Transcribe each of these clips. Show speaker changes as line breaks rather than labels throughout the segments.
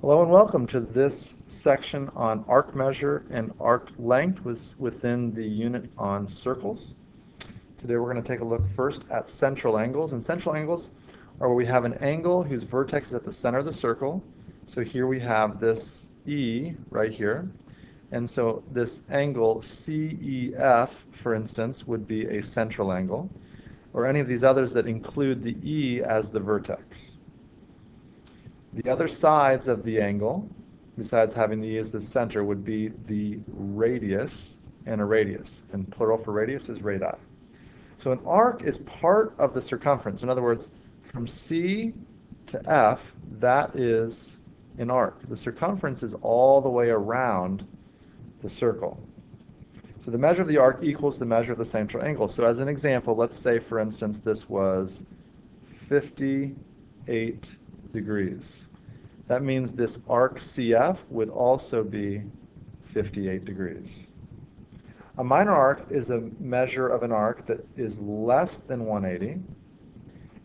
Hello and welcome to this section on arc measure and arc length within the unit on circles. Today we're going to take a look first at central angles, and central angles are where we have an angle whose vertex is at the center of the circle. So here we have this E right here, and so this angle CEF, for instance, would be a central angle, or any of these others that include the E as the vertex. The other sides of the angle, besides having the E as the center, would be the radius and a radius. And plural for radius is radii. So an arc is part of the circumference. In other words, from C to F, that is an arc. The circumference is all the way around the circle. So the measure of the arc equals the measure of the central angle. So as an example, let's say, for instance, this was 58 degrees. That means this arc CF would also be 58 degrees. A minor arc is a measure of an arc that is less than 180,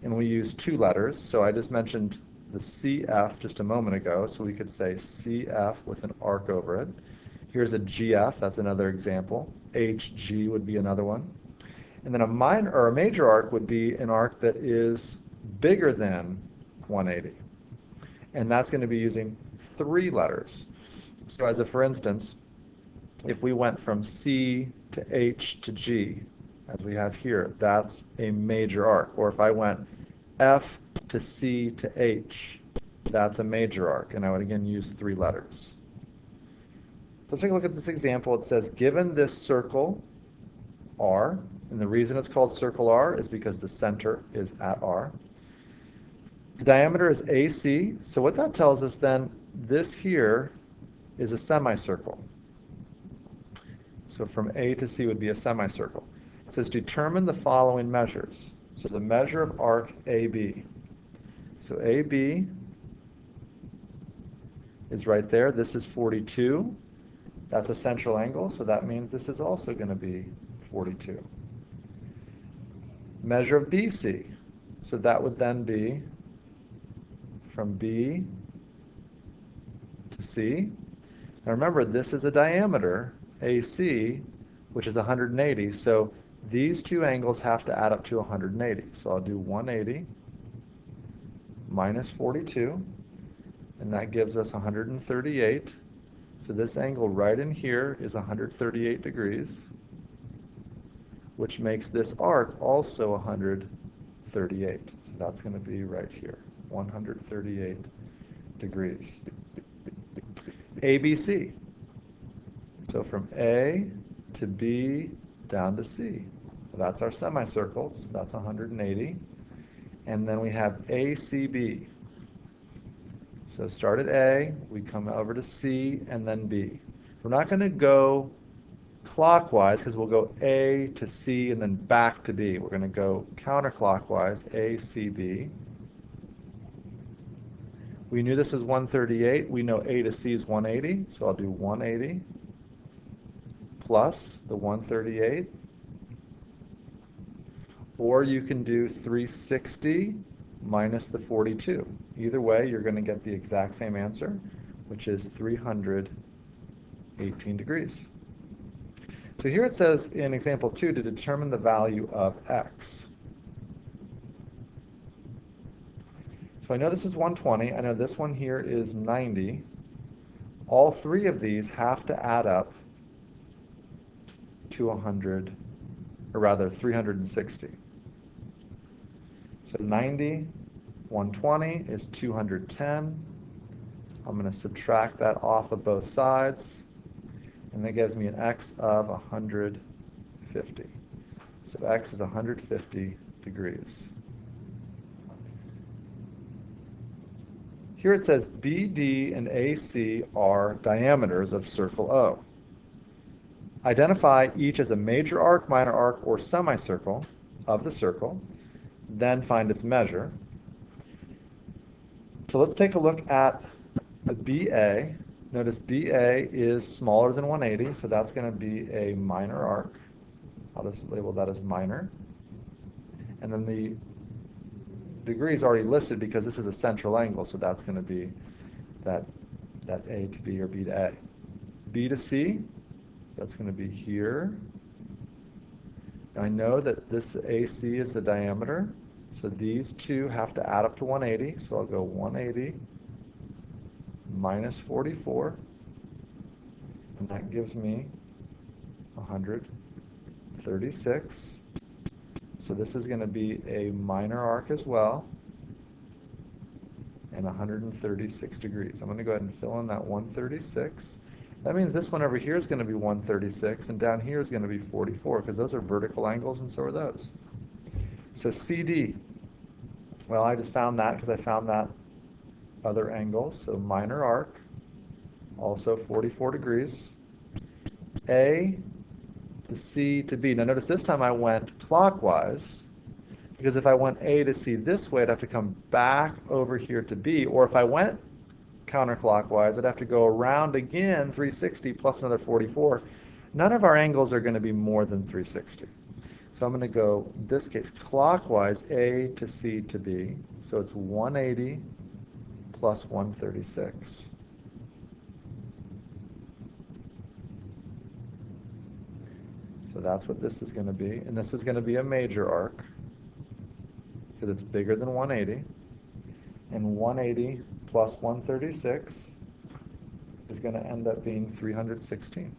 and we use two letters. So I just mentioned the CF just a moment ago, so we could say CF with an arc over it. Here's a GF, that's another example. HG would be another one. And then a minor or a major arc would be an arc that is bigger than 180. And that's going to be using three letters. So as a for instance, if we went from C to H to G, as we have here, that's a major arc. Or if I went F to C to H, that's a major arc. And I would again use three letters. Let's take a look at this example. It says, given this circle R, and the reason it's called circle R is because the center is at R. The diameter is AC, so what that tells us then, this here is a semicircle. So from A to C would be a semicircle. It says determine the following measures. So the measure of arc AB. So AB is right there. This is 42. That's a central angle, so that means this is also going to be 42. Measure of BC. So that would then be from B to C. Now remember, this is a diameter, AC, which is 180. So these two angles have to add up to 180. So I'll do 180 minus 42, and that gives us 138. So this angle right in here is 138 degrees, which makes this arc also 138. So that's going to be right here, 138 degrees. ABC. So from A to B down to C. That's our semicircle, so that's 180. And then we have ACB. So start at A, we come over to C, and then B. We're not going to go clockwise because we'll go A to C and then back to B. We're going to go counterclockwise, A, C, B. We knew this is 138. We know A to C is 180, so I'll do 180 plus the 138. Or you can do 360 minus the 42. Either way, you're going to get the exact same answer, which is 318 degrees. So here it says in example 2 to determine the value of x. So I know this is 120. I know this one here is 90. All three of these have to add up to 100, or rather 360. So 90, 120 is 210. I'm going to subtract that off of both sides, and that gives me an x of 150. So x is 150 degrees. Here it says BD and AC are diameters of circle O. Identify each as a major arc, minor arc, or semicircle of the circle, then find its measure. So let's take a look at the BA. Notice BA is smaller than 180, so that's going to be a minor arc. I'll just label that as minor. And then the degree is already listed because this is a central angle, so that's going to be that that A to B or B to A. B to C, that's going to be here. Now I know that this AC is the diameter, so these two have to add up to 180, so I'll go 180 minus 44, and that gives me 136. So this is going to be a minor arc as well, and 136 degrees. I'm going to go ahead and fill in that 136. That means this one over here is going to be 136, and down here is going to be 44, because those are vertical angles, and so are those. So CD, well, I just found that because I found that other angle, so minor arc, also 44 degrees. A to C to B. Now notice this time I went clockwise, because if I went A to C this way, I'd have to come back over here to B, or if I went counterclockwise, I'd have to go around again 360 plus another 44. None of our angles are going to be more than 360. So I'm going to go, in this case, clockwise, A to C to B. So it's 180 plus 136. So that's what this is going to be. And this is going to be a major arc, because it's bigger than 180. And 180 plus 136 is going to end up being 316.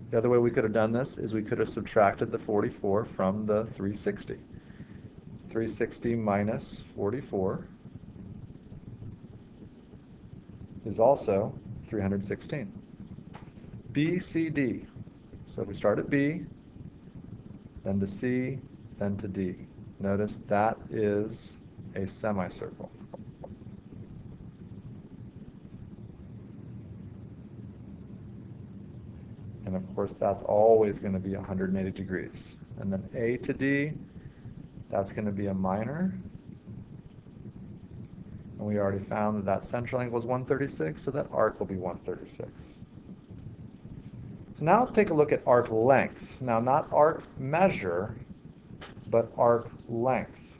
The other way we could have done this is we could have subtracted the 44 from the 360. 360 minus 44 is also 316. BCD. So we start at B, then to C, then to D. Notice that is a semicircle. And of course, that's always going to be 180 degrees. And then A to D, that's going to be a minor. And we already found that that central angle is 136, so that arc will be 136. So now let's take a look at arc length. Now, not arc measure, but arc length.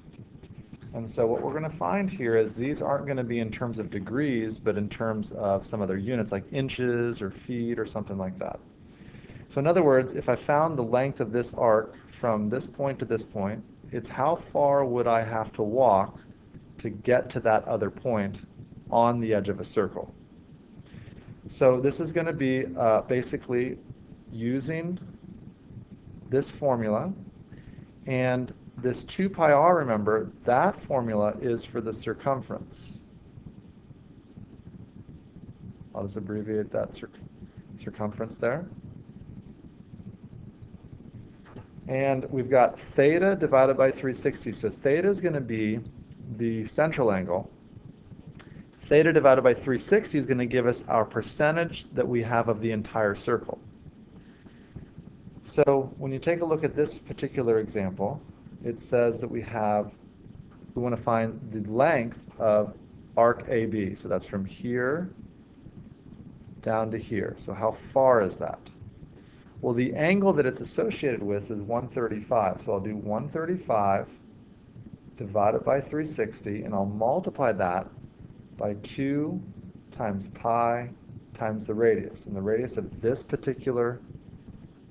And so what we're going to find here is these aren't going to be in terms of degrees, but in terms of some other units like inches or feet or something like that. So in other words, if I found the length of this arc from this point to this point, it's how far would I have to walk to get to that other point on the edge of a circle. So this is going to be basically using this formula, and this 2 pi r, remember, that formula is for the circumference. I'll just abbreviate that circumference there. And we've got theta divided by 360. So theta is going to be the central angle. Theta divided by 360 is going to give us our percentage that we have of the entire circle. So when you take a look at this particular example, it says that we want to find the length of arc AB. So that's from here down to here. So how far is that? Well, the angle that it's associated with is 135. So I'll do 135 divided by 360, and I'll multiply that by 2 times pi times the radius. And the radius of this particular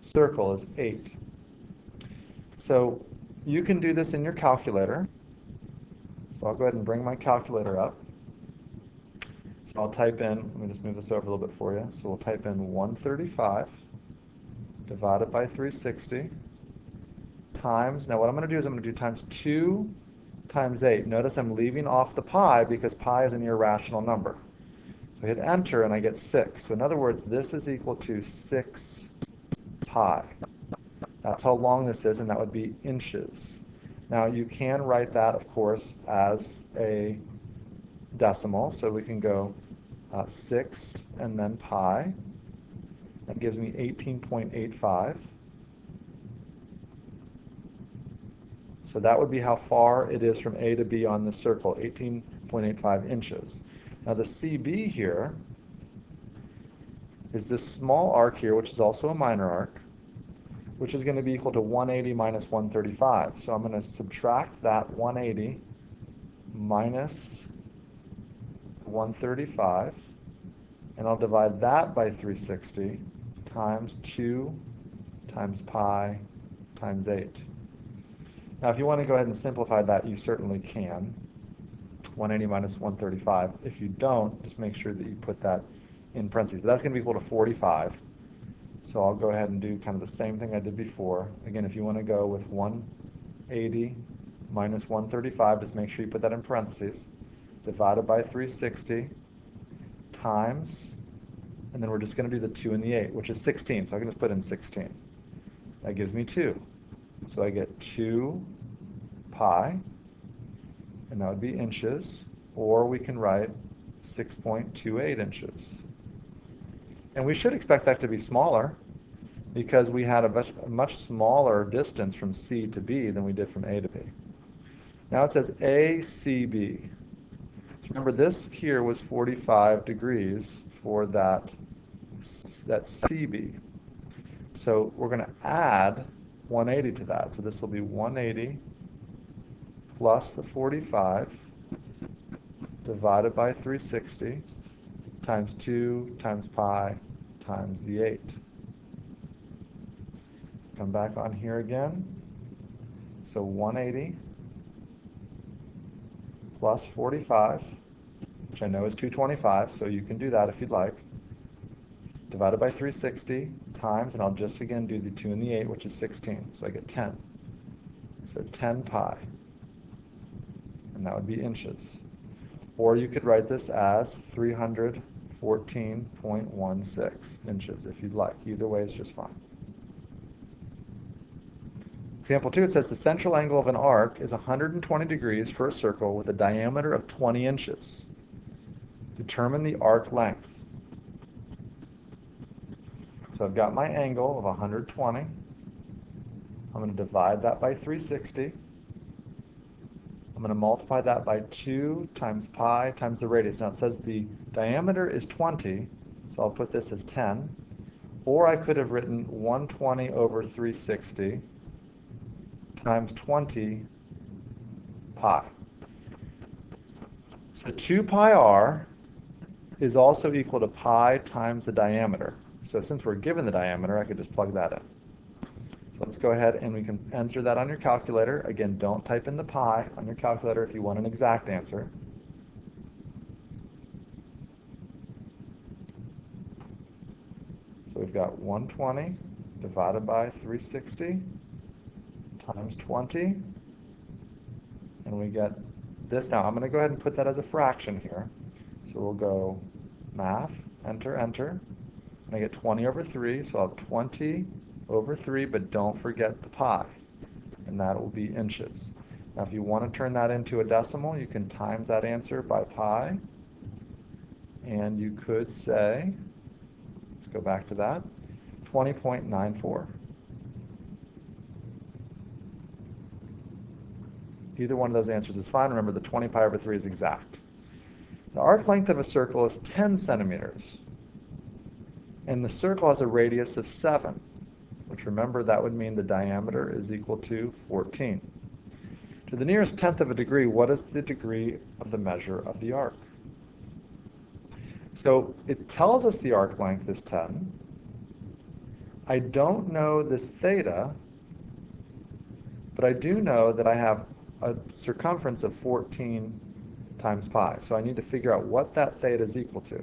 circle is 8. So you can do this in your calculator. So I'll go ahead and bring my calculator up. So I'll type in, let me just move this over a little bit for you. So we'll type in 135 divided by 360 times, now what I'm going to do is I'm going to do times 2 times 8. Notice I'm leaving off the pi because pi is an irrational number. So I hit enter and I get 6. So in other words, this is equal to 6 pi. That's how long this is, and that would be inches. Now you can write that, of course, as a decimal. So we can go 6 and then pi. That gives me 18.85. So that would be how far it is from A to B on this circle, 18.85 inches. Now the CB here is this small arc here, which is also a minor arc, which is going to be equal to 180 minus 135. So I'm going to subtract that 180 minus 135, and I'll divide that by 360 times 2 times pi times 8. Now, if you want to go ahead and simplify that, you certainly can. 180 minus 135. If you don't, just make sure that you put that in parentheses. But that's going to be equal to 45. So I'll go ahead and do kind of the same thing I did before. Again, if you want to go with 180 minus 135, just make sure you put that in parentheses. Divided by 360 times, and then we're just going to do the 2 and the 8, which is 16. So I can just put in 16. That gives me 2. So I get 2 pi, and that would be inches, or we can write 6.28 inches. And we should expect that to be smaller because we had a much smaller distance from C to B than we did from A to B. Now it says ACB. So remember, this here was 45 degrees for that CB. So we're going to add 180 to that. So this will be 180 plus the 45 divided by 360 times 2 times pi times the 8. Come back on here again. So 180 plus 45, which I know is 225, so you can do that if you'd like, divided by 360 times, and I'll just again do the 2 and the 8, which is 16, so I get 10. So 10 pi, and that would be inches. Or you could write this as 314.16 inches if you'd like. Either way is just fine. Example 2, it says the central angle of an arc is 120 degrees for a circle with a diameter of 20 inches. Determine the arc length. So I've got my angle of 120. I'm going to divide that by 360. I'm going to multiply that by 2 times pi times the radius. Now it says the diameter is 20, so I'll put this as 10. Or I could have written 120 over 360 times 20 pi. So 2 pi r is also equal to pi times the diameter. So since we're given the diameter, I could just plug that in. So let's go ahead and we can enter that on your calculator. Again, don't type in the pi on your calculator if you want an exact answer. So we've got 120 divided by 360 times 20, and we get this. Now I'm going to go ahead and put that as a fraction here. So we'll go math, enter, enter, and I get 20 over 3, so I'll have 20 over 3, but don't forget the pi, and that will be inches. Now if you want to turn that into a decimal, you can times that answer by pi, and you could say, let's go back to that, 20.94. Either one of those answers is fine. Remember, the 20 pi over 3 is exact. The arc length of a circle is 10 centimeters, and the circle has a radius of 7, which, remember, that would mean the diameter is equal to 14. To the nearest tenth of a degree, what is the degree of the measure of the arc? So it tells us the arc length is 10. I don't know this theta, but I do know that I have a circumference of 14 times pi. So I need to figure out what that theta is equal to.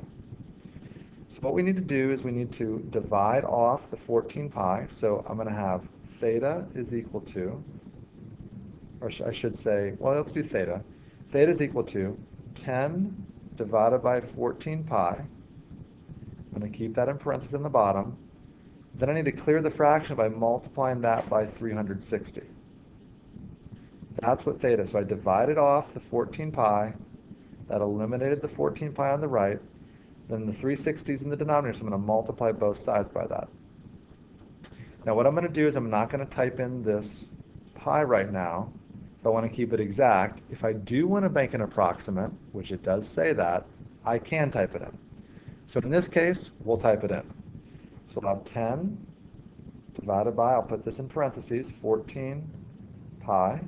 So what we need to do is we need to divide off the 14 pi. So I'm going to have theta is equal to, or I should say, well, let's do theta. Theta is equal to 10 divided by 14 pi. I'm going to keep that in parentheses in the bottom. Then I need to clear the fraction by multiplying that by 360. That's what theta is. So I divided off the 14 pi. That eliminated the 14 pi on the right. Then the 360s in the denominator, so I'm going to multiply both sides by that. Now what I'm going to do is I'm not going to type in this pi right now if I want to keep it exact. If I do want to make an approximate, which it does say that, I can type it in. So in this case, we'll type it in. So we'll have 10 divided by, I'll put this in parentheses, 14 pi,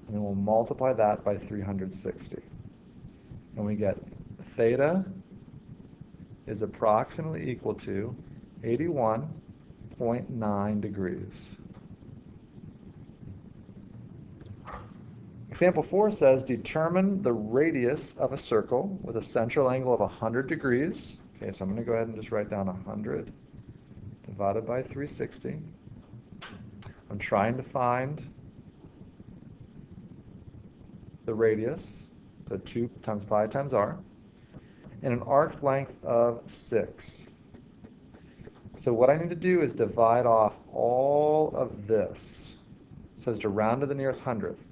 and then we'll multiply that by 360. and we get theta is approximately equal to 81.9 degrees. Example 4 says, determine the radius of a circle with a central angle of 100 degrees. Okay, so I'm going to go ahead and just write down 100 divided by 360. I'm trying to find the radius, so 2 times pi times r, and an arc length of 6. So what I need to do is divide off all of this. It says to round to the nearest hundredth.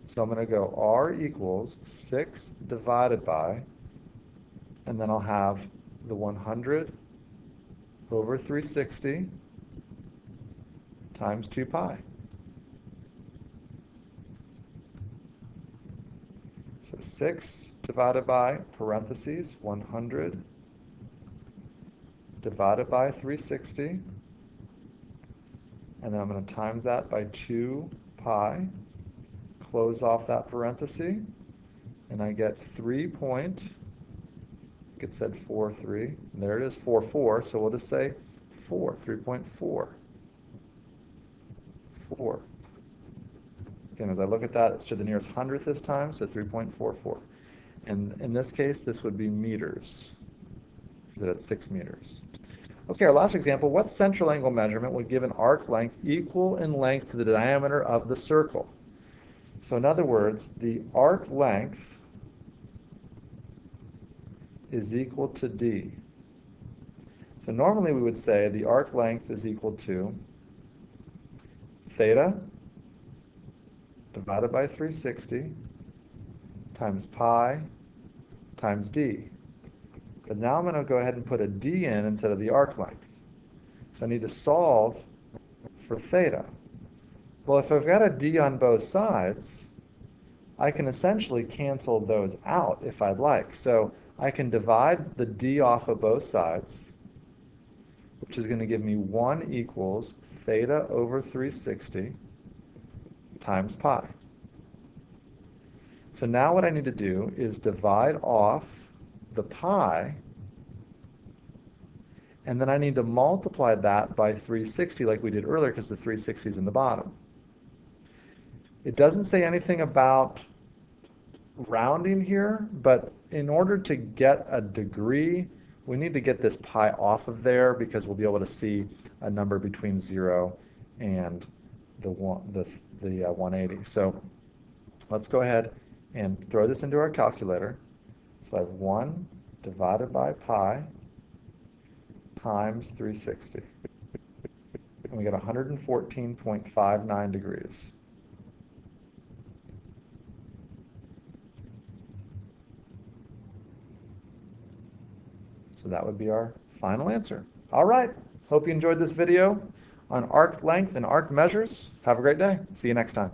So I'm going to go r equals 6 divided by, and then I'll have the 100 over 360 times 2 pi. So 6 divided by, parentheses, 100 divided by 360, and then I'm going to times that by 2 pi, close off that parenthesis, and I get 3.43. There it is, 44, so we'll just say 3.4. 4. Again, as I look at that, it's to the nearest hundredth this time, so 3.44. And in this case, this would be meters, because it's at 6 meters. Okay, our last example, what central angle measurement would give an arc length equal in length to the diameter of the circle? So in other words, the arc length is equal to d. So normally we would say the arc length is equal to theta divided by 360 times pi times d. But now I'm going to go ahead and put a d in instead of the arc length. So I need to solve for theta. Well, if I've got a d on both sides, I can essentially cancel those out if I'd like. So I can divide the d off of both sides, which is going to give me 1 equals theta over 360 times pi. So now what I need to do is divide off the pi, and then I need to multiply that by 360 like we did earlier, because the 360 is in the bottom. It doesn't say anything about rounding here, but in order to get a degree, we need to get this pi off of there, because we'll be able to see a number between 0 and the 180. So let's go ahead and throw this into our calculator. So I have 1 divided by pi times 360. And we get 114.59 degrees. So that would be our final answer. All right, hope you enjoyed this video on arc length and arc measures. Have a great day. See you next time.